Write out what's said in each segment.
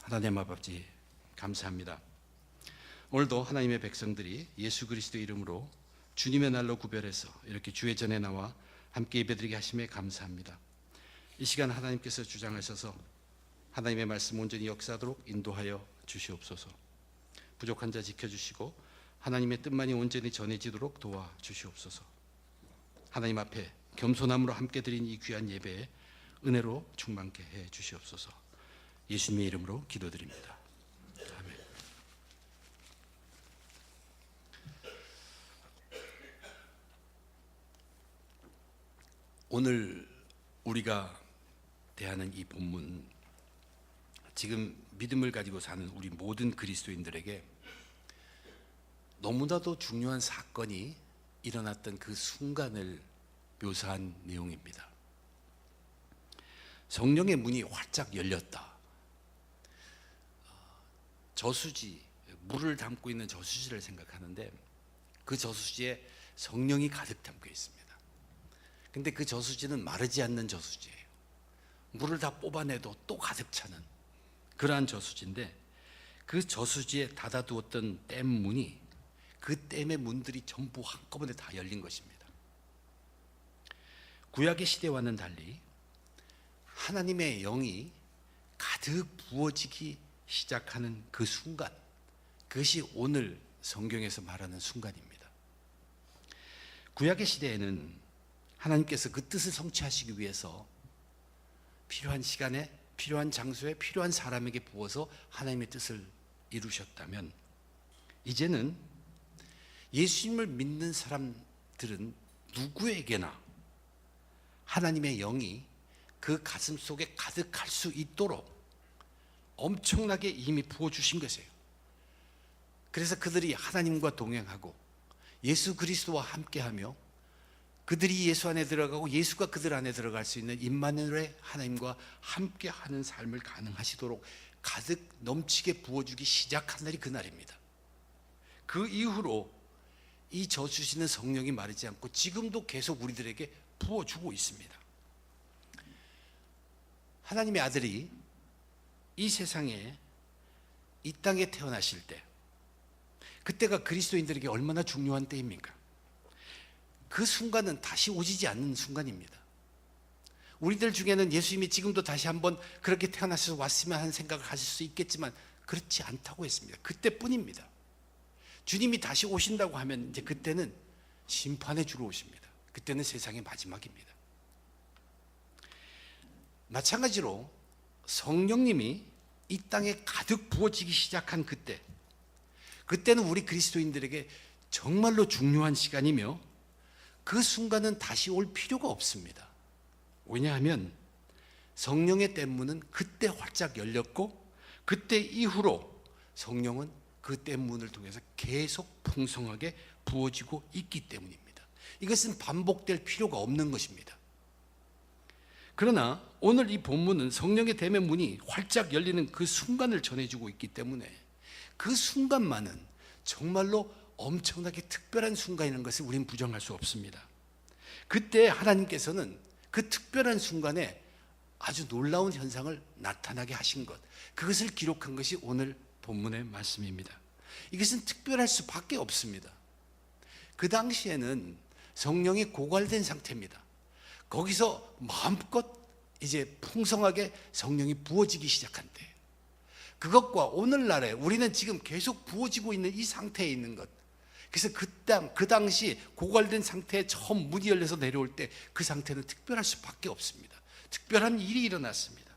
하나님 아버지 감사합니다. 오늘도 하나님의 백성들이 예수 그리스도 이름으로 주님의 날로 구별해서 이렇게 주의 전에 나와 함께 예배드리게 하심에 감사합니다. 이 시간 하나님께서 주장하셔서 하나님의 말씀 온전히 역사하도록 인도하여 주시옵소서. 부족한 자 지켜주시고 하나님의 뜻만이 온전히 전해지도록 도와주시옵소서. 하나님 앞에 겸손함으로 함께 드린 이 귀한 예배에 은혜로 충만케 해 주시옵소서. 예수님의 이름으로 기도드립니다. 아멘. 오늘 우리가 대하는 이 본문, 지금 믿음을 가지고 사는 우리 모든 그리스도인들에게 너무나도 중요한 사건이 일어났던 그 순간을 묘사한 내용입니다. 성령의 문이 활짝 열렸다. 저수지, 물을 담고 있는 저수지를 생각하는데 그 저수지에 성령이 가득 담겨 있습니다. 근데 그 저수지는 마르지 않는 저수지예요. 물을 다 뽑아내도 또 가득 차는 그러한 저수지인데, 그 저수지에 닫아두었던 댐 문이, 그 댐의 문들이 전부 한꺼번에 다 열린 것입니다. 구약의 시대와는 달리 하나님의 영이 가득 부어지기 시작하는 그 순간, 그것이 오늘 성경에서 말하는 순간입니다. 구약의 시대에는 하나님께서 그 뜻을 성취하시기 위해서 필요한 시간에, 필요한 장소에, 필요한 사람에게 부어서 하나님의 뜻을 이루셨다면, 이제는 예수님을 믿는 사람들은 누구에게나 하나님의 영이 그 가슴 속에 가득할 수 있도록 엄청나게 이미 부어주신 것이에요. 그래서 그들이 하나님과 동행하고 예수 그리스도와 함께하며, 그들이 예수 안에 들어가고 예수가 그들 안에 들어갈 수 있는 임마누엘의 하나님과 함께하는 삶을 가능하시도록 가득 넘치게 부어주기 시작한 날이 그날입니다. 그 이후로 이 저수지는 성령이 마르지 않고 지금도 계속 우리들에게 부어주고 있습니다. 하나님의 아들이 이 세상에, 이 땅에 태어나실 때, 그때가 그리스도인들에게 얼마나 중요한 때입니까? 그 순간은 다시 오지지 않는 순간입니다. 우리들 중에는 예수님이 지금도 다시 한번 그렇게 태어나셔서 왔으면 하는 생각을 하실 수 있겠지만 그렇지 않다고 했습니다. 그때뿐입니다. 주님이 다시 오신다고 하면 이제 그때는 심판에 주러 오십니다. 그때는 세상의 마지막입니다. 마찬가지로 성령님이 이 땅에 가득 부어지기 시작한 그때는 우리 그리스도인들에게 정말로 중요한 시간이며, 그 순간은 다시 올 필요가 없습니다. 왜냐하면 성령의 댐문은 그때 활짝 열렸고, 그때 이후로 성령은 그 댐문을 통해서 계속 풍성하게 부어지고 있기 때문입니다. 이것은 반복될 필요가 없는 것입니다. 그러나 오늘 이 본문은 성령의 댐의 문이 활짝 열리는 그 순간을 전해주고 있기 때문에 그 순간만은 정말로 엄청나게 특별한 순간이라는 것을 우리는 부정할 수 없습니다. 그때 하나님께서는 그 특별한 순간에 아주 놀라운 현상을 나타나게 하신 것, 그것을 기록한 것이 오늘 본문의 말씀입니다. 이것은 특별할 수밖에 없습니다. 그 당시에는 성령이 고갈된 상태입니다. 거기서 마음껏 이제 풍성하게 성령이 부어지기 시작한 때예요. 그것과 오늘날에 우리는 지금 계속 부어지고 있는 이 상태에 있는 것, 그래서 그 당시 고갈된 상태에 처음 문이 열려서 내려올 때 그 상태는 특별할 수밖에 없습니다. 특별한 일이 일어났습니다.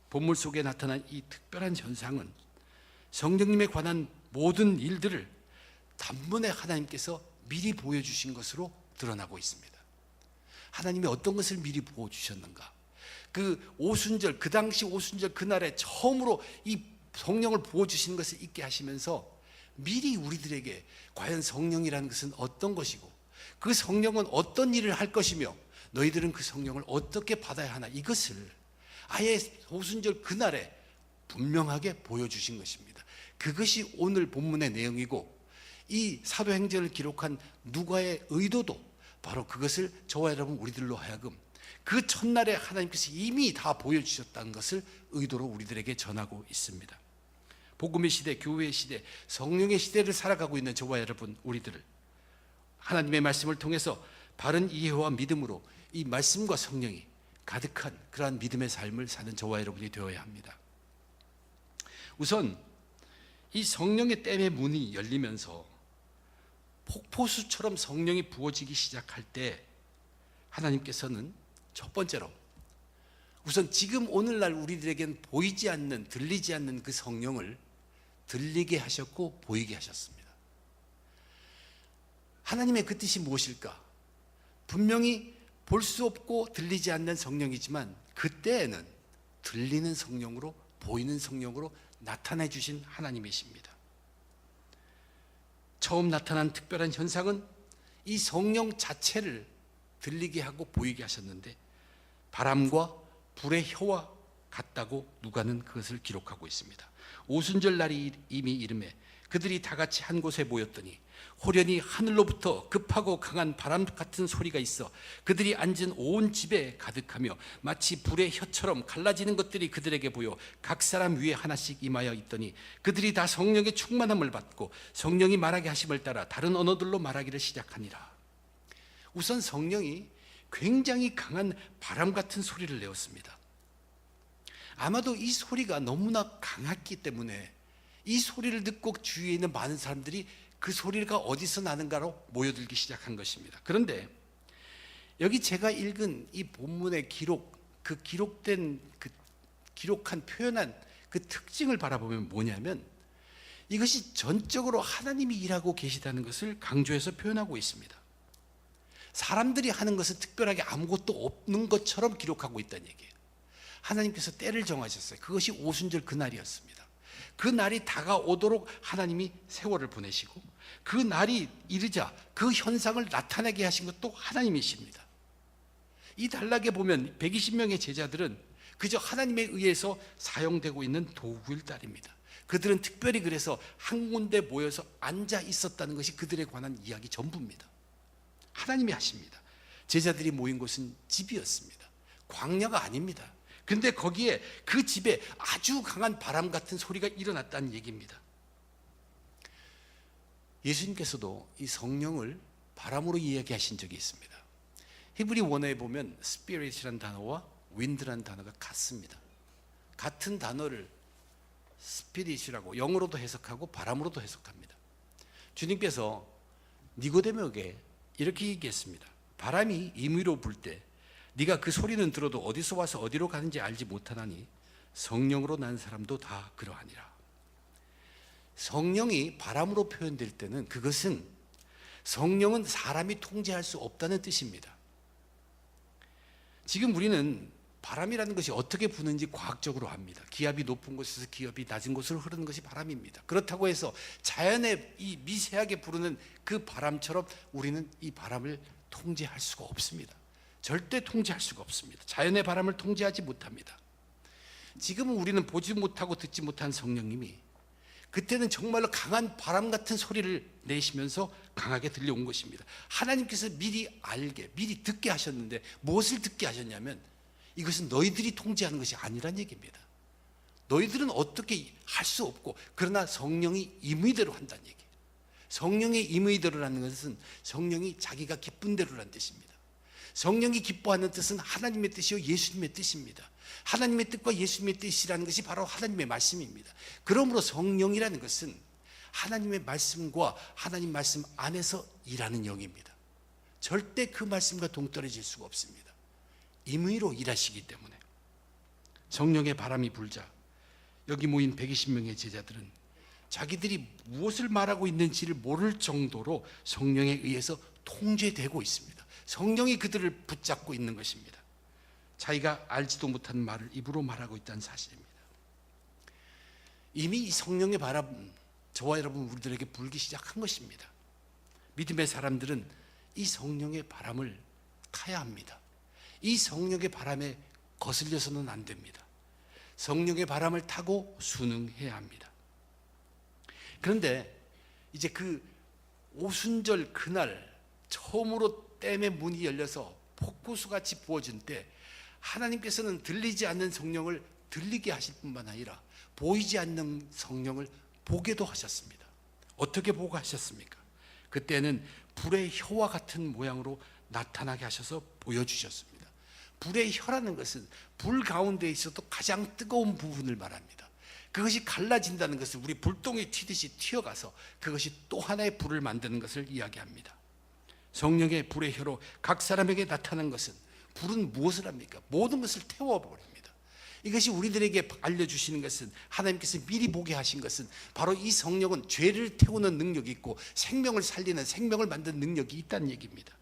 본문 속에 나타난 이 특별한 현상은 성령님에 관한 모든 일들을 단번에 하나님께서 미리 보여주신 것으로 드러나고 있습니다. 하나님이 어떤 것을 미리 보여주셨는가? 그 오순절, 그 당시 오순절 그날에 처음으로 이 성령을 부어주시는 것을 잊게 하시면서 미리 우리들에게 과연 성령이라는 것은 어떤 것이고, 그 성령은 어떤 일을 할 것이며 너희들은 그 성령을 어떻게 받아야 하나, 이것을 아예 오순절 그날에 분명하게 보여주신 것입니다. 그것이 오늘 본문의 내용이고, 이 사도행전을 기록한 누가의 의도도 바로 그것을 저와 여러분 우리들로 하여금 그 첫날에 하나님께서 이미 다 보여주셨다는 것을 의도로 우리들에게 전하고 있습니다. 복음의 시대, 교회의 시대, 성령의 시대를 살아가고 있는 저와 여러분, 우리들을 하나님의 말씀을 통해서 바른 이해와 믿음으로 이 말씀과 성령이 가득한 그러한 믿음의 삶을 사는 저와 여러분이 되어야 합니다. 우선 이 성령의 댐의 문이 열리면서 폭포수처럼 성령이 부어지기 시작할 때 하나님께서는 첫 번째로 우선 지금 오늘날 우리들에겐 보이지 않는, 들리지 않는 그 성령을 들리게 하셨고 보이게 하셨습니다. 하나님의 그 뜻이 무엇일까? 분명히 볼 수 없고 들리지 않는 성령이지만 그때에는 들리는 성령으로, 보이는 성령으로 나타내 주신 하나님이십니다. 처음 나타난 특별한 현상은 이 성령 자체를 들리게 하고 보이게 하셨는데 바람과 불의 혀와 같다고 누가는 그것을 기록하고 있습니다. 오순절 날이 이미 이름에 그들이 다 같이 한 곳에 모였더니 호련히 하늘로부터 급하고 강한 바람 같은 소리가 있어 그들이 앉은 온 집에 가득하며 마치 불의 혀처럼 갈라지는 것들이 그들에게 보여 각 사람 위에 하나씩 임하여 있더니 그들이 다 성령의 충만함을 받고 성령이 말하게 하심을 따라 다른 언어들로 말하기를 시작하니라. 우선 성령이 굉장히 강한 바람 같은 소리를 내었습니다. 아마도 이 소리가 너무나 강했기 때문에 이 소리를 듣고 주위에 있는 많은 사람들이 그 소리가 어디서 나는가로 모여들기 시작한 것입니다. 그런데 여기 제가 읽은 이 본문의 기록한 표현한 그 특징을 바라보면 뭐냐면 이것이 전적으로 하나님이 일하고 계시다는 것을 강조해서 표현하고 있습니다. 사람들이 하는 것은 특별하게 아무것도 없는 것처럼 기록하고 있다는 얘기예요. 하나님께서 때를 정하셨어요. 그것이 오순절 그날이었습니다. 그 날이 다가오도록 하나님이 세월을 보내시고 그 날이 이르자 그 현상을 나타나게 하신 것도 하나님이십니다. 이 단락에 보면 120명의 제자들은 그저 하나님에 의해서 사용되고 있는 도구일 따릅니다. 그들은 특별히 그래서 한 군데 모여서 앉아 있었다는 것이 그들에 관한 이야기 전부입니다. 하나님이 하십니다. 제자들이 모인 곳은 집이었습니다. 광야가 아닙니다. 근데 거기에 그 집에 아주 강한 바람 같은 소리가 일어났다는 얘기입니다. 예수님께서도 이 성령을 바람으로 이야기하신 적이 있습니다. 히브리 원어에 보면 spirit이라는 단어와 wind라는 단어가 같습니다. 같은 단어를 spirit이라고 영어로도 해석하고 바람으로도 해석합니다. 주님께서 니고데모에게 이렇게 얘기했습니다. 바람이 임의로 불 때 네가 그 소리는 들어도 어디서 와서 어디로 가는지 알지 못하나니 성령으로 난 사람도 다 그러하니라. 성령이 바람으로 표현될 때는 그것은 성령은 사람이 통제할 수 없다는 뜻입니다. 지금 우리는 바람이라는 것이 어떻게 부는지 과학적으로 압니다. 기압이 높은 곳에서 기압이 낮은 곳으로 흐르는 것이 바람입니다. 그렇다고 해서 자연의 이 미세하게 부르는 그 바람처럼 우리는 이 바람을 통제할 수가 없습니다. 절대 통제할 수가 없습니다. 자연의 바람을 통제하지 못합니다. 지금은 우리는 보지 못하고 듣지 못한 성령님이 그때는 정말로 강한 바람 같은 소리를 내시면서 강하게 들려온 것입니다. 하나님께서 미리 알게, 미리 듣게 하셨는데 무엇을 듣게 하셨냐면 이것은 너희들이 통제하는 것이 아니란 얘기입니다. 너희들은 어떻게 할 수 없고 그러나 성령이 임의대로 한다는 얘기예요. 성령의 임의대로라는 것은 성령이 자기가 기쁜 대로라는 뜻입니다. 성령이 기뻐하는 뜻은 하나님의 뜻이요 예수님의 뜻입니다. 하나님의 뜻과 예수님의 뜻이라는 것이 바로 하나님의 말씀입니다. 그러므로 성령이라는 것은 하나님의 말씀과 하나님 말씀 안에서 일하는 영입니다. 절대 그 말씀과 동떨어질 수가 없습니다. 임의로 일하시기 때문에 성령의 바람이 불자 여기 모인 120명의 제자들은 자기들이 무엇을 말하고 있는지를 모를 정도로 성령에 의해서 통제되고 있습니다. 성령이 그들을 붙잡고 있는 것입니다. 자기가 알지도 못한 말을 입으로 말하고 있다는 사실입니다. 이미 이 성령의 바람 저와 여러분 우리들에게 불기 시작한 것입니다. 믿음의 사람들은 이 성령의 바람을 타야 합니다. 이 성령의 바람에 거슬려서는 안 됩니다. 성령의 바람을 타고 순응해야 합니다. 그런데 이제 그 오순절 그날 처음으로 댐의 문이 열려서 폭포수같이 부어진 때 하나님께서는 들리지 않는 성령을 들리게 하실 뿐만 아니라 보이지 않는 성령을 보게도 하셨습니다. 어떻게 보고 하셨습니까? 그때는 불의 혀와 같은 모양으로 나타나게 하셔서 보여주셨습니다. 불의 혀라는 것은 불 가운데 있어도 가장 뜨거운 부분을 말합니다. 그것이 갈라진다는 것은 우리 불똥이 튀듯이 튀어가서 그것이 또 하나의 불을 만드는 것을 이야기합니다. 성령의 불의 혀로 각 사람에게 나타난 것은, 불은 무엇을 합니까? 모든 것을 태워버립니다. 이것이 우리들에게 알려주시는 것은, 하나님께서 미리 보게 하신 것은 바로 이 성령은 죄를 태우는 능력이 있고 생명을 살리는, 생명을 만드는 능력이 있다는 얘기입니다.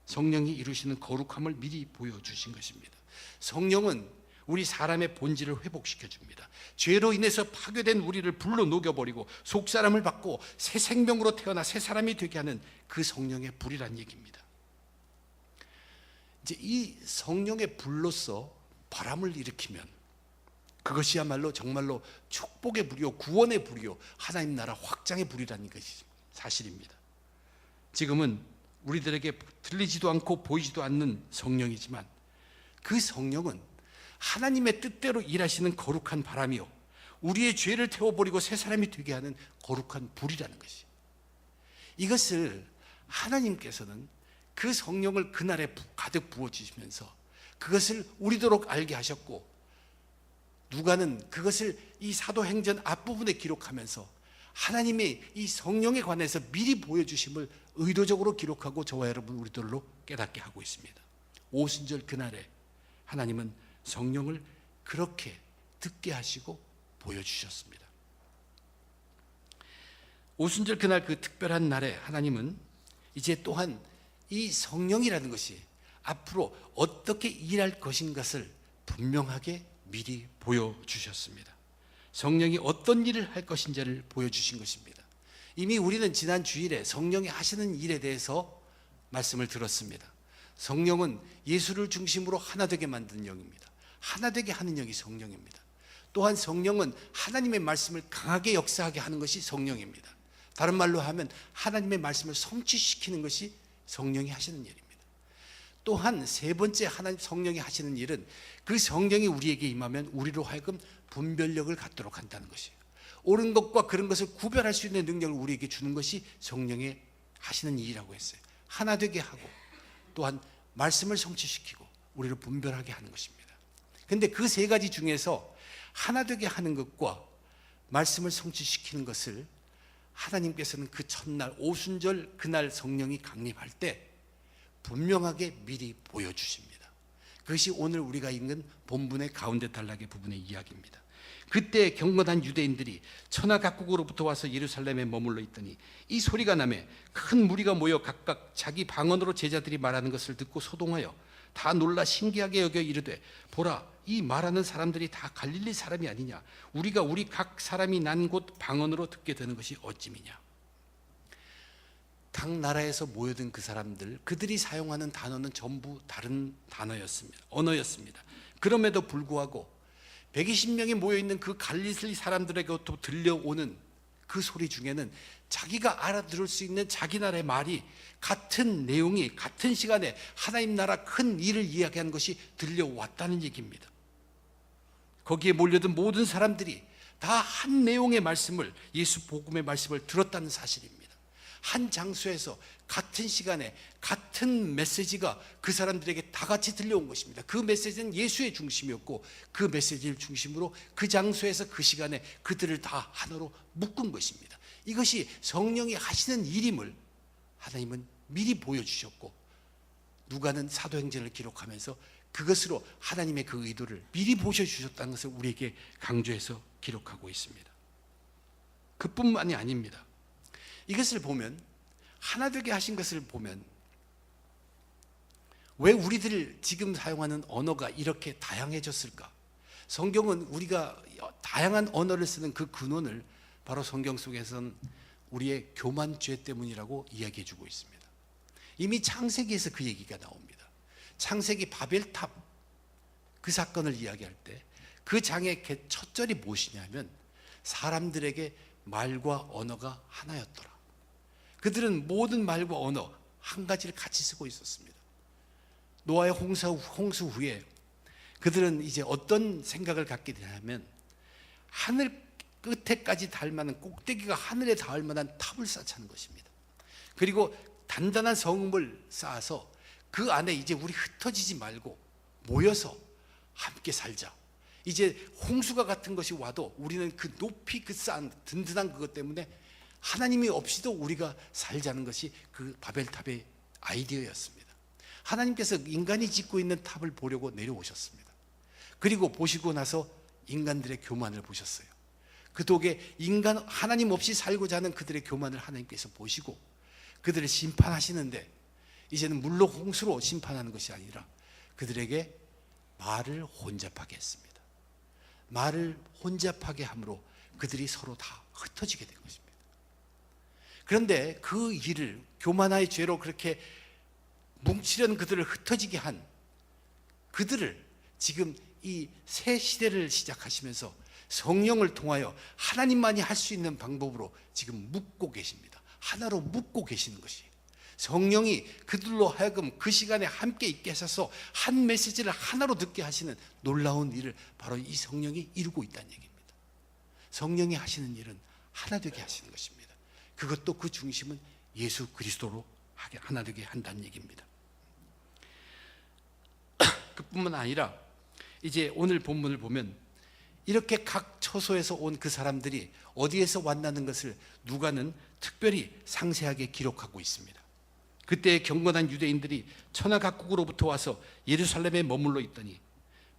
성령이 이루시는 거룩함을 미리 보여주신 것입니다. 성령은 우리 사람의 본질을 회복시켜 줍니다. 죄로 인해서 파괴된 우리를 불로 녹여버리고 속사람을 받고 새 생명으로 태어나 새 사람이 되게 하는 그 성령의 불이란 얘기입니다. 이제 이 성령의 불로서 바람을 일으키면 그것이야말로 정말로 축복의 불이요, 구원의 불이요, 하나님 나라 확장의 불이라는 것이 사실입니다. 지금은 우리들에게 들리지도 않고 보이지도 않는 성령이지만 그 성령은 하나님의 뜻대로 일하시는 거룩한 바람이요, 우리의 죄를 태워버리고 새 사람이 되게 하는 거룩한 불이라는 것이, 이것을 하나님께서는 그 성령을 그날에 가득 부어주시면서 그것을 우리도록 알게 하셨고, 누가는 그것을 이 사도행전 앞부분에 기록하면서 하나님의 이 성령에 관해서 미리 보여주심을 의도적으로 기록하고 저와 여러분 우리들로 깨닫게 하고 있습니다. 오순절 그날에 하나님은 성령을 그렇게 듣게 하시고 보여주셨습니다. 오순절 그날 그 특별한 날에 하나님은 이제 또한 이 성령이라는 것이 앞으로 어떻게 일할 것인 것을 분명하게 미리 보여주셨습니다. 성령이 어떤 일을 할 것인지를 보여주신 것입니다. 이미 우리는 지난 주일에 성령이 하시는 일에 대해서 말씀을 들었습니다. 성령은 예수를 중심으로 하나 되게 만드는 영입니다. 하나 되게 하는 영이 성령입니다. 또한 성령은 하나님의 말씀을 강하게 역사하게 하는 것이 성령입니다. 다른 말로 하면 하나님의 말씀을 성취시키는 것이 성령이 하시는 일입니다. 또한 세 번째 하나님 성령이 하시는 일은 그 성령이 우리에게 임하면 우리로 하여금 분별력을 갖도록 한다는 것이에요. 옳은 것과 그런 것을 구별할 수 있는 능력을 우리에게 주는 것이 성령의 하시는 일이라고 했어요. 하나 되게 하고 또한 말씀을 성취시키고 우리를 분별하게 하는 것입니다. 그런데 그 세 가지 중에서 하나 되게 하는 것과 말씀을 성취시키는 것을 하나님께서는 그 첫날 오순절 그날 성령이 강림할 때 분명하게 미리 보여주십니다. 그것이 오늘 우리가 읽는 본문의 가운데 단락의 부분의 이야기입니다. 그때 경건한 유대인들이 천하 각국으로부터 와서 예루살렘에 머물러 있더니 이 소리가 나매 큰 무리가 모여 각각 자기 방언으로 제자들이 말하는 것을 듣고 소동하여 다 놀라 신기하게 여겨 이르되, 보라, 이 말하는 사람들이 다 갈릴리 사람이 아니냐? 우리가 우리 각 사람이 난 곳 방언으로 듣게 되는 것이 어찌미냐? 각 나라에서 모여든 그 사람들, 그들이 사용하는 단어는 전부 다른 단어였습니다. 언어였습니다. 그럼에도 불구하고 120명이 모여있는 그 갈릴리 사람들에게부터 들려오는 그 소리 중에는 자기가 알아들을 수 있는 자기 나라의 말이 같은 내용이 같은 시간에 하나님 나라 큰 일을 이야기하는 것이 들려왔다는 얘기입니다. 거기에 몰려든 모든 사람들이 다 한 내용의 말씀을, 예수 복음의 말씀을 들었다는 사실입니다. 한 장소에서 같은 시간에 같은 메시지가 그 사람들에게 다 같이 들려온 것입니다. 그 메시지는 예수의 중심이었고 그 메시지를 중심으로 그 장소에서 그 시간에 그들을 다 하나로 묶은 것입니다. 이것이 성령이 하시는 일임을 하나님은 미리 보여주셨고, 누가는 사도행전을 기록하면서 그것으로 하나님의 그 의도를 미리 보여주셨다는 것을 우리에게 강조해서 기록하고 있습니다. 그뿐만이 아닙니다. 이것을 보면, 하나 되게 하신 것을 보면, 왜 우리들 지금 사용하는 언어가 이렇게 다양해졌을까? 성경은 우리가 다양한 언어를 쓰는 그 근원을 바로 성경 속에서는 우리의 교만죄 때문이라고 이야기해 주고 있습니다. 이미 창세기에서 그 얘기가 나옵니다. 창세기 바벨탑 그 사건을 이야기할 때 그 장의 첫 절이 무엇이냐면 사람들에게 말과 언어가 하나였더라. 그들은 모든 말과 언어 한 가지를 같이 쓰고 있었습니다. 노아의 홍수 후에 그들은 이제 어떤 생각을 갖게 되냐면 하늘 끝에까지 닿을 만한, 꼭대기가 하늘에 닿을 만한 탑을 쌓자는 것입니다. 그리고 단단한 성읍을 쌓아서 그 안에 이제 우리 흩어지지 말고 모여서 함께 살자. 이제 홍수가 같은 것이 와도 우리는 그 높이 그 쌓은 든든한 그것 때문에 하나님이 없이도 우리가 살자는 것이 그 바벨탑의 아이디어였습니다. 하나님께서 인간이 짓고 있는 탑을 보려고 내려오셨습니다. 그리고 보시고 나서 인간들의 교만을 보셨어요. 그 덕에 인간, 하나님 없이 살고자 하는 그들의 교만을 하나님께서 보시고 그들을 심판하시는데, 이제는 물로 홍수로 심판하는 것이 아니라 그들에게 말을 혼잡하게 했습니다. 말을 혼잡하게 함으로 그들이 서로 다 흩어지게 된 것입니다. 그런데 그 일을, 교만의 죄로 그렇게 뭉치려는 그들을 흩어지게 한 그들을 지금 이 새 시대를 시작하시면서 성령을 통하여 하나님만이 할 수 있는 방법으로 지금 묶고 계십니다. 하나로 묶고 계시는 것이, 성령이 그들로 하여금 그 시간에 함께 있게 하셔서 한 메시지를 하나로 듣게 하시는 놀라운 일을 바로 이 성령이 이루고 있다는 얘기입니다. 성령이 하시는 일은 하나 되게 하시는 것입니다. 그것도 그 중심은 예수 그리스도로 하나 되게 한다는 얘기입니다. 그뿐만 아니라 이제 오늘 본문을 보면 이렇게 각 처소에서 온 그 사람들이 어디에서 왔다는 것을 누가는 특별히 상세하게 기록하고 있습니다. 그때 경건한 유대인들이 천하 각국으로부터 와서 예루살렘에 머물러 있더니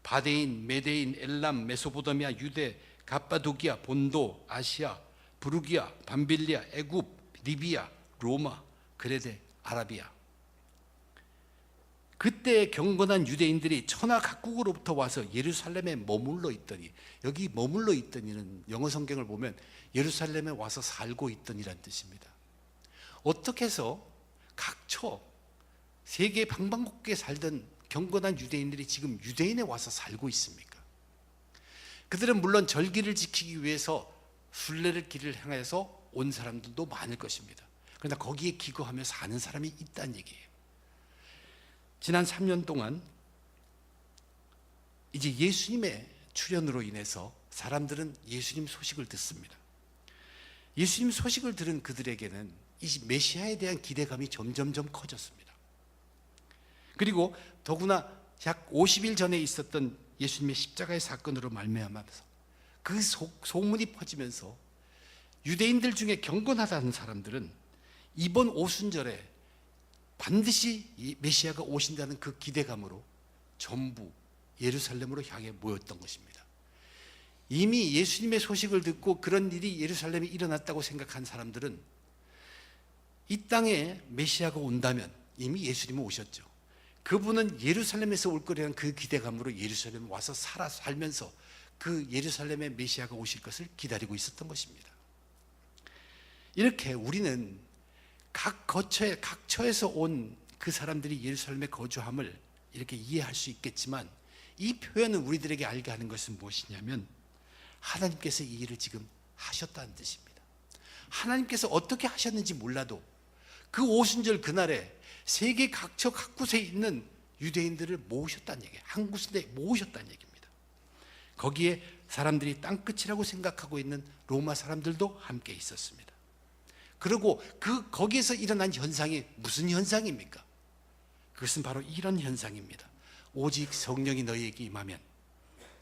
바데인, 메데인, 엘람, 메소포타미아, 유대, 갑바도기아, 본도, 아시아, 부르기아, 밤빌리아, 애굽, 리비아, 로마, 그레데, 아라비아. 그때 경건한 유대인들이 천하 각국으로부터 와서 예루살렘에 머물러 있더니, 여기 머물러 있더니는 영어 성경을 보면 예루살렘에 와서 살고 있더니란 뜻입니다. 어떻게 해서 각처 세계 방방곡곡에 살던 경건한 유대인들이 지금 유대인에 와서 살고 있습니까? 그들은 물론 절기를 지키기 위해서 순례를 길을 향해서 온 사람들도 많을 것입니다. 그러나 거기에 기거하며 사는 사람이 있다는 얘기예요. 지난 3년 동안 이제 예수님의 출현으로 인해서 사람들은 예수님 소식을 듣습니다. 예수님 소식을 들은 그들에게는 이 메시아에 대한 기대감이 점점점 커졌습니다. 그리고 더구나 약 50일 전에 있었던 예수님의 십자가의 사건으로 말미암아서 그 소문이 퍼지면서 유대인들 중에 경건하다는 사람들은 이번 오순절에 반드시 이 메시아가 오신다는 그 기대감으로 전부 예루살렘으로 향해 모였던 것입니다. 이미 예수님의 소식을 듣고 그런 일이 예루살렘에 일어났다고 생각한 사람들은 이 땅에 메시아가 온다면, 이미 예수님은 오셨죠. 그분은 예루살렘에서 올 거라는 그 기대감으로 예루살렘에 와서 살면서 그 예루살렘에 메시아가 오실 것을 기다리고 있었던 것입니다. 이렇게 우리는 각 처에서 온 그 사람들이 예루살렘에 거주함을 이렇게 이해할 수 있겠지만, 이 표현은 우리들에게 알게 하는 것은 무엇이냐면 하나님께서 이 일을 지금 하셨다는 뜻입니다. 하나님께서 어떻게 하셨는지 몰라도 그 오순절 그날에 세계 각처 각곳에 있는 유대인들을 모으셨다는 얘기예요. 한 곳에 모으셨다는 얘기입니다. 거기에 사람들이 땅끝이라고 생각하고 있는 로마 사람들도 함께 있었습니다. 그리고 거기에서 일어난 현상이 무슨 현상입니까? 그것은 바로 이런 현상입니다. 오직 성령이 너희에게 임하면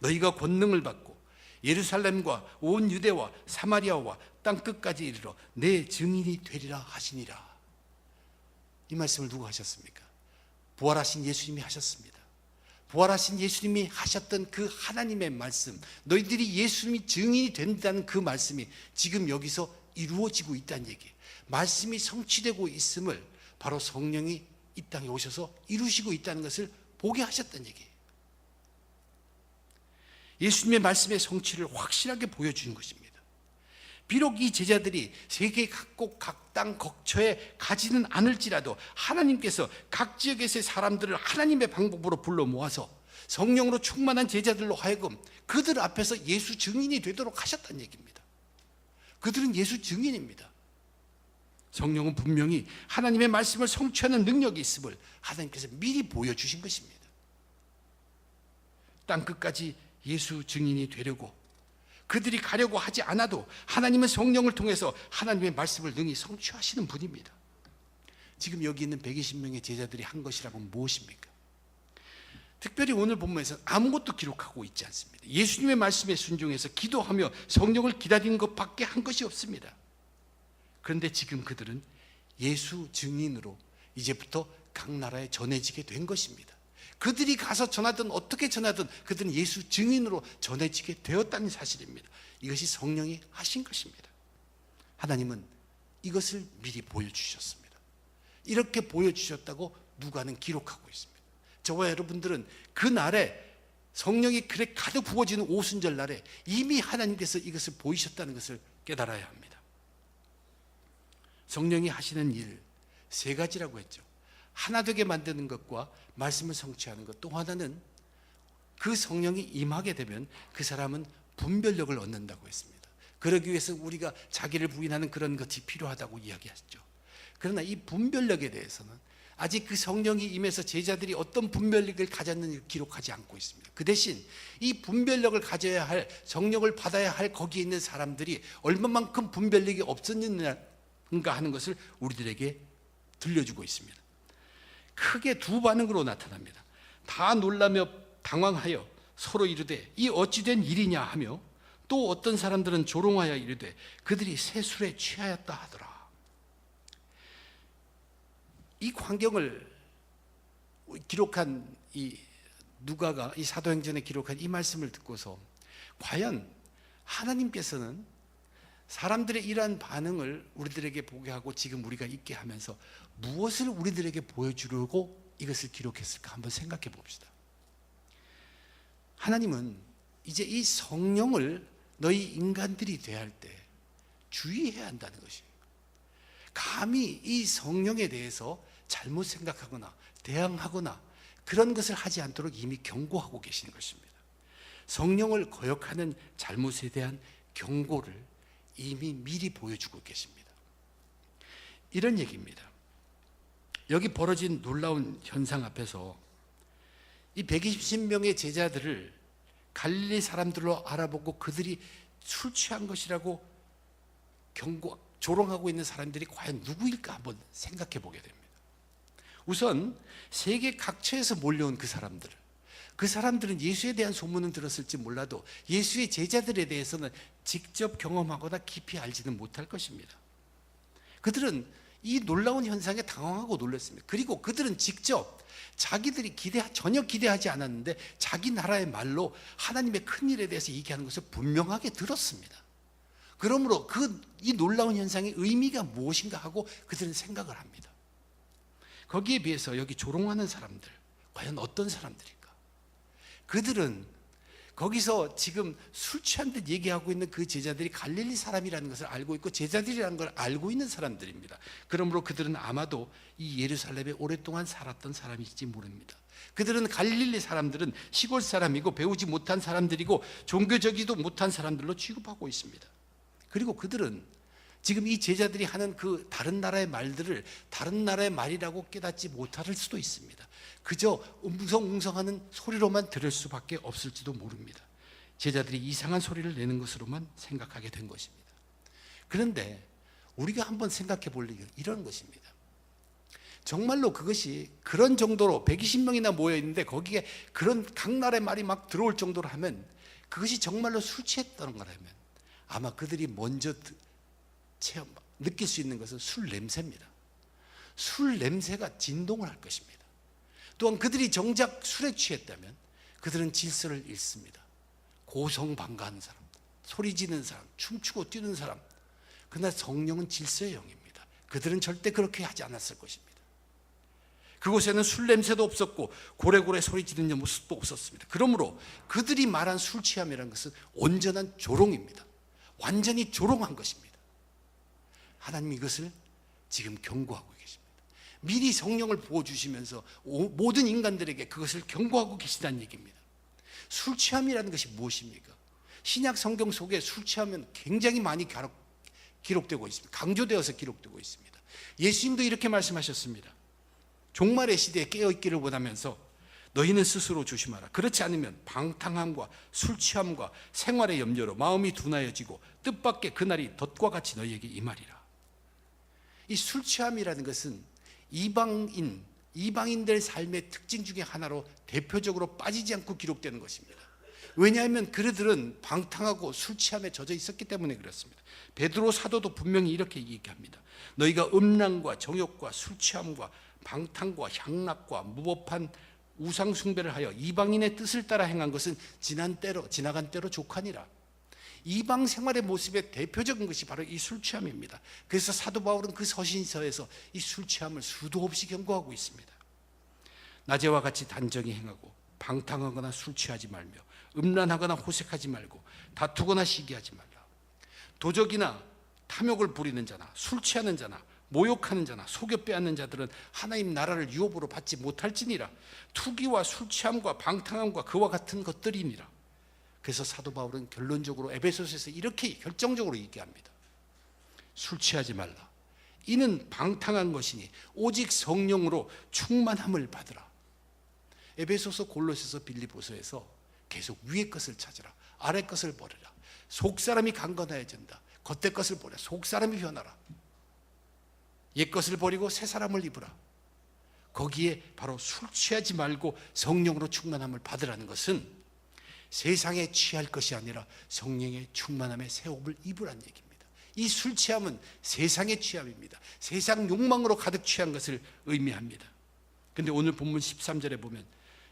너희가 권능을 받고 예루살렘과 온 유대와 사마리아와 땅끝까지 이르러 내 증인이 되리라 하시니라. 이 말씀을 누가 하셨습니까? 부활하신 예수님이 하셨습니다. 부활하신 예수님이 하셨던 그 하나님의 말씀, 너희들이 예수님이 증인이 된다는 그 말씀이 지금 여기서 이루어지고 있다는 얘기예요. 말씀이 성취되고 있음을 바로 성령이 이 땅에 오셔서 이루시고 있다는 것을 보게 하셨다는 얘기예요. 예수님의 말씀의 성취를 확실하게 보여주는 것입니다. 비록 이 제자들이 세계 각국 각 땅 각처에 가지는 않을지라도 하나님께서 각 지역에서의 사람들을 하나님의 방법으로 불러 모아서 성령으로 충만한 제자들로 하여금 그들 앞에서 예수 증인이 되도록 하셨다는 얘기입니다. 그들은 예수 증인입니다. 성령은 분명히 하나님의 말씀을 성취하는 능력이 있음을 하나님께서 미리 보여주신 것입니다. 땅끝까지 예수 증인이 되려고, 그들이 가려고 하지 않아도 하나님은 성령을 통해서 하나님의 말씀을 능히 성취하시는 분입니다. 지금 여기 있는 120명의 제자들이 한 것이라면 무엇입니까? 특별히 오늘 본문에서는 아무것도 기록하고 있지 않습니다. 예수님의 말씀에 순종해서 기도하며 성령을 기다리는 것밖에 한 것이 없습니다. 그런데 지금 그들은 예수 증인으로 이제부터 각 나라에 전해지게 된 것입니다. 그들이 가서 전하든 어떻게 전하든 그들은 예수 증인으로 전해지게 되었다는 사실입니다. 이것이 성령이 하신 것입니다. 하나님은 이것을 미리 보여주셨습니다. 이렇게 보여주셨다고 누가는 기록하고 있습니다. 저와 여러분들은 그 날에 성령이 그래 가득 부어지는 오순절 날에 이미 하나님께서 이것을 보이셨다는 것을 깨달아야 합니다. 성령이 하시는 일 세 가지라고 했죠. 하나 되게 만드는 것과 말씀을 성취하는 것, 또 하나는 그 성령이 임하게 되면 그 사람은 분별력을 얻는다고 했습니다. 그러기 위해서 우리가 자기를 부인하는 그런 것이 필요하다고 이야기했죠. 그러나 이 분별력에 대해서는 아직 그 성령이 임해서 제자들이 어떤 분별력을 가졌는지 기록하지 않고 있습니다. 그 대신 이 분별력을 가져야 할, 성령을 받아야 할 거기에 있는 사람들이 얼마만큼 분별력이 없었는가 하는 것을 우리들에게 들려주고 있습니다. 크게 두 반응으로 나타납니다. 다 놀라며 당황하여 서로 이르되 이 어찌된 일이냐 하며, 또 어떤 사람들은 조롱하여 이르되 그들이 새 술에 취하였다 하더라. 이 광경을 기록한 이 누가가 이 사도행전에 기록한 이 말씀을 듣고서 과연 하나님께서는 사람들의 이러한 반응을 우리들에게 보게 하고 지금 우리가 있게 하면서 무엇을 우리들에게 보여주려고 이것을 기록했을까 한번 생각해 봅시다. 하나님은 이제 이 성령을 너희 인간들이 대할 때 주의해야 한다는 것이에요. 감히 이 성령에 대해서 잘못 생각하거나 대항하거나 그런 것을 하지 않도록 이미 경고하고 계시는 것입니다. 성령을 거역하는 잘못에 대한 경고를 이미 미리 보여주고 계십니다. 이런 얘기입니다. 여기 벌어진 놀라운 현상 앞에서 이 120명의 제자들을 갈릴리 사람들로 알아보고 그들이 술 취한 것이라고 조롱하고 있는 사람들이 과연 누구일까 한번 생각해 보게 됩니다. 우선 세계 각처에서 몰려온 그 사람들은 예수에 대한 소문은 들었을지 몰라도 예수의 제자들에 대해서는 직접 경험하거나 깊이 알지는 못할 것입니다. 그들은 이 놀라운 현상에 당황하고 놀랐습니다. 그리고 그들은 직접 자기들이 전혀 기대하지 않았는데 자기 나라의 말로 하나님의 큰 일에 대해서 얘기하는 것을 분명하게 들었습니다. 그러므로 이 놀라운 현상의 의미가 무엇인가 하고 그들은 생각을 합니다. 거기에 비해서 여기 조롱하는 사람들, 과연 어떤 사람들일까? 그들은 거기서 지금 술 취한 듯 얘기하고 있는 그 제자들이 갈릴리 사람이라는 것을 알고 있고 제자들이라는 걸 알고 있는 사람들입니다. 그러므로 그들은 아마도 이 예루살렘에 오랫동안 살았던 사람일지 모릅니다. 그들은 갈릴리 사람들은 시골 사람이고 배우지 못한 사람들이고 종교적이지도 못한 사람들로 취급하고 있습니다. 그리고 그들은 지금 이 제자들이 하는 그 다른 나라의 말들을 다른 나라의 말이라고 깨닫지 못할 수도 있습니다. 그저 웅성웅성하는 소리로만 들을 수밖에 없을지도 모릅니다. 제자들이 이상한 소리를 내는 것으로만 생각하게 된 것입니다. 그런데 우리가 한번 생각해 볼 일은 이런 것입니다. 정말로 그것이 그런 정도로 120명이나 모여 있는데 거기에 그런 각 나라의 말이 막 들어올 정도로 하면 그것이 정말로 술 취했다는 거라면 아마 그들이 먼저 느낄 수 있는 것은 술 냄새입니다. 술 냄새가 진동을 할 것입니다. 또한 그들이 정작 술에 취했다면 그들은 질서를 잃습니다. 고성방가하는 사람, 소리 지르는 사람, 춤추고 뛰는 사람. 그러나 성령은 질서의 영입니다. 그들은 절대 그렇게 하지 않았을 것입니다. 그곳에는 술 냄새도 없었고 고래고래 소리 지르는 모습도 없었습니다. 그러므로 그들이 말한 술 취함이라는 것은 온전한 조롱입니다. 완전히 조롱한 것입니다. 하나님이 이것을 지금 경고하고 계십니다. 미리 성령을 부어주시면서 모든 인간들에게 그것을 경고하고 계시다는 얘기입니다. 술 취함이라는 것이 무엇입니까? 신약 성경 속에 술 취하면 굉장히 많이 기록되고 있습니다. 강조되어서 기록되고 있습니다. 예수님도 이렇게 말씀하셨습니다. 종말의 시대에 깨어있기를 원하면서 너희는 스스로 조심하라. 그렇지 않으면 방탕함과 술 취함과 생활의 염려로 마음이 둔하여지고 뜻밖의 그날이 덫과 같이 너희에게 임하리라. 이 술 취함이라는 것은 이방인들 삶의 특징 중에 하나로 대표적으로 빠지지 않고 기록되는 것입니다. 왜냐하면 그들은 방탕하고 술 취함에 젖어 있었기 때문에 그렇습니다. 베드로 사도도 분명히 이렇게 얘기합니다. 너희가 음란과 정욕과 술 취함과 방탕과 향락과 무법한 우상 숭배를 하여 이방인의 뜻을 따라 행한 것은 지나간 때로 족하니라. 이방 생활의 모습의 대표적인 것이 바로 이 술 취함입니다. 그래서 사도 바울은 그 서신서에서 이 술 취함을 수도 없이 경고하고 있습니다. 낮에와 같이 단정히 행하고 방탕하거나 술 취하지 말며 음란하거나 호색하지 말고 다투거나 시기하지 말라. 도적이나 탐욕을 부리는 자나 술 취하는 자나 모욕하는 자나 속여 빼앗는 자들은 하나님 나라를 유업으로 받지 못할지니라. 투기와 술 취함과 방탕함과 그와 같은 것들이니라. 그래서 사도 바울은 결론적으로 에베소서에서 이렇게 결정적으로 얘기합니다. 술 취하지 말라. 이는 방탕한 것이니 오직 성령으로 충만함을 받으라. 에베소서, 골로새서, 빌립보서에서 계속 위의 것을 찾으라. 아래 것을 버려라. 속사람이 강건해진다. 겉의 것을 버려. 속사람이 변하라. 옛 것을 버리고 새 사람을 입으라. 거기에 바로 술 취하지 말고 성령으로 충만함을 받으라는 것은 세상에 취할 것이 아니라 성령의 충만함의 새 옷을 입으라는 얘기입니다. 이 술 취함은 세상의 취함입니다. 세상 욕망으로 가득 취한 것을 의미합니다. 그런데 오늘 본문 13절에 보면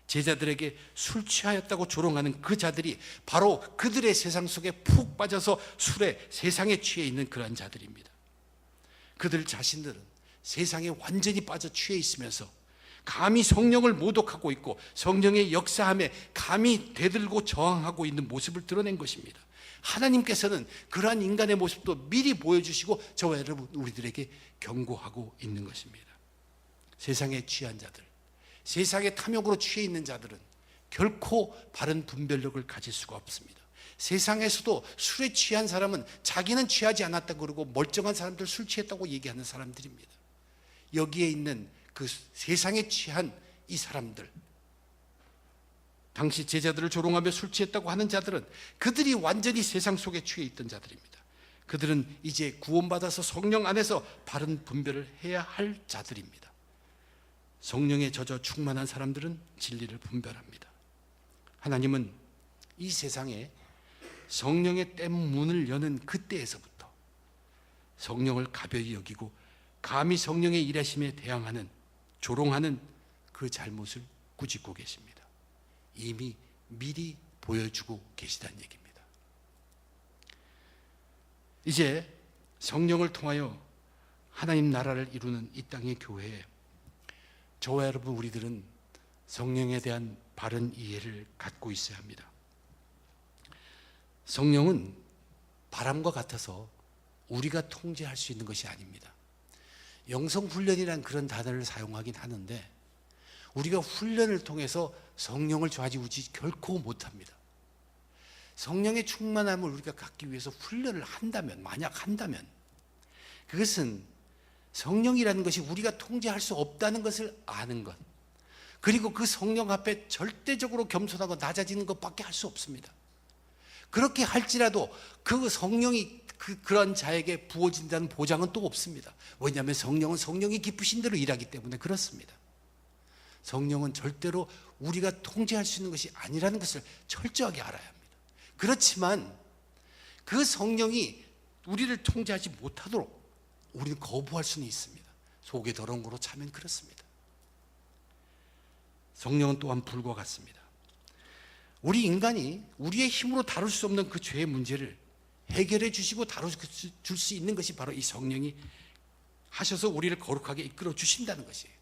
제자들에게 술 취하였다고 조롱하는 그 자들이 바로 그들의 세상 속에 푹 빠져서 술에 세상에 취해 있는 그러한 자들입니다. 그들 자신들은 세상에 완전히 빠져 취해 있으면서 감히 성령을 모독하고 있고 성령의 역사함에 감히 대들고 저항하고 있는 모습을 드러낸 것입니다. 하나님께서는 그러한 인간의 모습도 미리 보여주시고 저와 여러분 우리들에게 경고하고 있는 것입니다. 세상에 취한 자들, 세상의 탐욕으로 취해 있는 자들은 결코 바른 분별력을 가질 수가 없습니다. 세상에서도 술에 취한 사람은 자기는 취하지 않았다고 그러고 멀쩡한 사람들 술 취했다고 얘기하는 사람들입니다. 여기에 있는 그 세상에 취한 이 사람들, 당시 제자들을 조롱하며 술 취했다고 하는 자들은 그들이 완전히 세상 속에 취해 있던 자들입니다. 그들은 이제 구원받아서 성령 안에서 바른 분별을 해야 할 자들입니다. 성령에 젖어 충만한 사람들은 진리를 분별합니다. 하나님은 이 세상에 성령의 뗏 문을 여는 그때에서부터 성령을 가벼이 여기고 감히 성령의 일하심에 대항하는, 조롱하는 그 잘못을 꾸짖고 계십니다. 이미 미리 보여주고 계시다는 얘기입니다. 이제 성령을 통하여 하나님 나라를 이루는 이 땅의 교회에 저와 여러분 우리들은 성령에 대한 바른 이해를 갖고 있어야 합니다. 성령은 바람과 같아서 우리가 통제할 수 있는 것이 아닙니다. 영성훈련이라는 그런 단어를 사용하긴 하는데 우리가 훈련을 통해서 성령을 좌지우지 결코 못합니다. 성령의 충만함을 우리가 갖기 위해서 훈련을 한다면, 만약 한다면 그것은 성령이라는 것이 우리가 통제할 수 없다는 것을 아는 것, 그리고 그 성령 앞에 절대적으로 겸손하고 낮아지는 것밖에 할 수 없습니다. 그렇게 할지라도 그 성령이 그런 자에게 부어진다는 보장은 또 없습니다. 왜냐하면 성령은 성령이 기쁘신 대로 일하기 때문에 그렇습니다. 성령은 절대로 우리가 통제할 수 있는 것이 아니라는 것을 철저하게 알아야 합니다. 그렇지만 그 성령이 우리를 통제하지 못하도록 우리는 거부할 수는 있습니다. 속에 더러운 거로 차면 그렇습니다. 성령은 또한 불과 같습니다. 우리 인간이 우리의 힘으로 다룰 수 없는 그 죄의 문제를 해결해 주시고 다뤄줄 수 있는 것이 바로 이 성령이 하셔서 우리를 거룩하게 이끌어 주신다는 것이에요.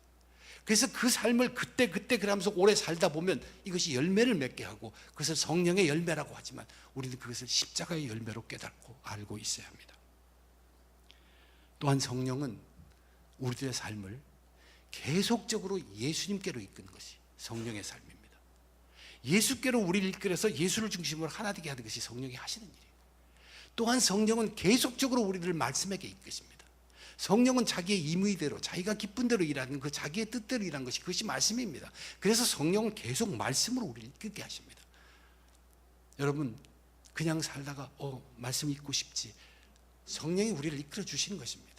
그래서 그 삶을 그때 그러면서 오래 살다 보면 이것이 열매를 맺게 하고 그것을 성령의 열매라고 하지만 우리는 그것을 십자가의 열매로 깨닫고 알고 있어야 합니다. 또한 성령은 우리들의 삶을 계속적으로 예수님께로 이끄는 것이 성령의 삶입니다. 예수께로 우리를 이끌어서 예수를 중심으로 하나 되게 하는 것이 성령이 하시는 일이에요. 또한 성령은 계속적으로 우리들을 말씀에게 이끄십니다. 성령은 자기의 임의대로 자기가 기쁜 대로 일하는 그 자기의 뜻대로 일하는 것이 그것이 말씀입니다. 그래서 성령은 계속 말씀으로 우리를 이끌게 하십니다. 여러분 그냥 살다가 말씀 읽고 싶지, 성령이 우리를 이끌어 주시는 것입니다.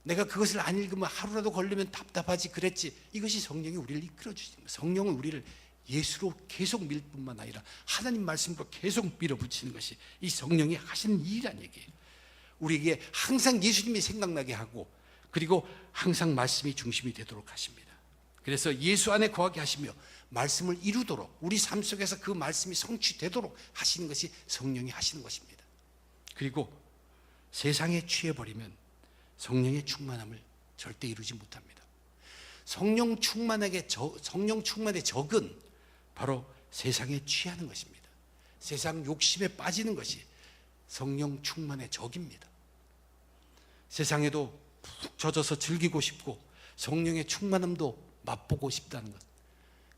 내가 그것을 안 읽으면 하루라도 걸리면 답답하지 그랬지, 이것이 성령이 우리를 이끌어 주시는 거예요. 성령은 우리를 예수로 계속 밀 뿐만 아니라 하나님 말씀으로 계속 밀어붙이는 것이 이 성령이 하시는 일이란 얘기예요. 우리에게 항상 예수님이 생각나게 하고, 그리고 항상 말씀이 중심이 되도록 하십니다. 그래서 예수 안에 거하게 하시며 말씀을 이루도록, 우리 삶 속에서 그 말씀이 성취되도록 하시는 것이 성령이 하시는 것입니다. 그리고 세상에 취해버리면 성령의 충만함을 절대 이루지 못합니다. 성령 충만의 적은 바로 세상에 취하는 것입니다. 세상 욕심에 빠지는 것이 성령 충만의 적입니다. 세상에도 푹 젖어서 즐기고 싶고 성령의 충만함도 맛보고 싶다는 것,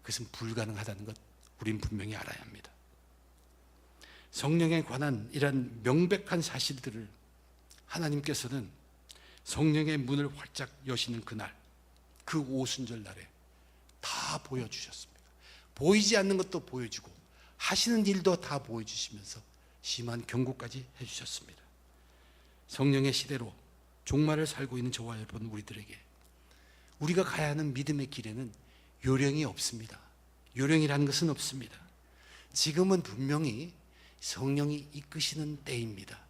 그것은 불가능하다는 것 우린 분명히 알아야 합니다. 성령에 관한 이런 명백한 사실들을 하나님께서는 성령의 문을 활짝 여시는 그날, 그 오순절 날에 다 보여주셨습니다. 보이지 않는 것도 보여주고 하시는 일도 다 보여주시면서 심한 경고까지 해주셨습니다. 성령의 시대로 종말을 살고 있는 저와 여러분 우리들에게 우리가 가야 하는 믿음의 길에는 요령이 없습니다. 요령이라는 것은 없습니다. 지금은 분명히 성령이 이끄시는 때입니다.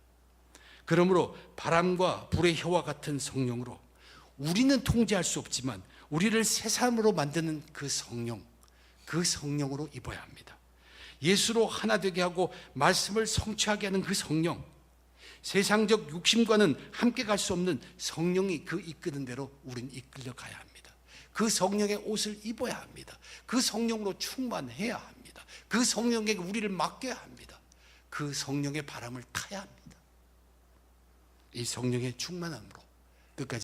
그러므로 바람과 불의 혀와 같은 성령으로 우리는 통제할 수 없지만 우리를 새 사람으로 만드는 그 성령, 그 성령으로 입어야 합니다. 예수로 하나 되게 하고 말씀을 성취하게 하는 그 성령, 세상적 욕심과는 함께 갈 수 없는 성령이 그 이끄는 대로 우린 이끌려 가야 합니다. 그 성령의 옷을 입어야 합니다. 그 성령으로 충만해야 합니다. 그 성령에게 우리를 맡겨야 합니다. 그 성령의 바람을 타야 합니다. 이 성령의 충만함으로 끝까지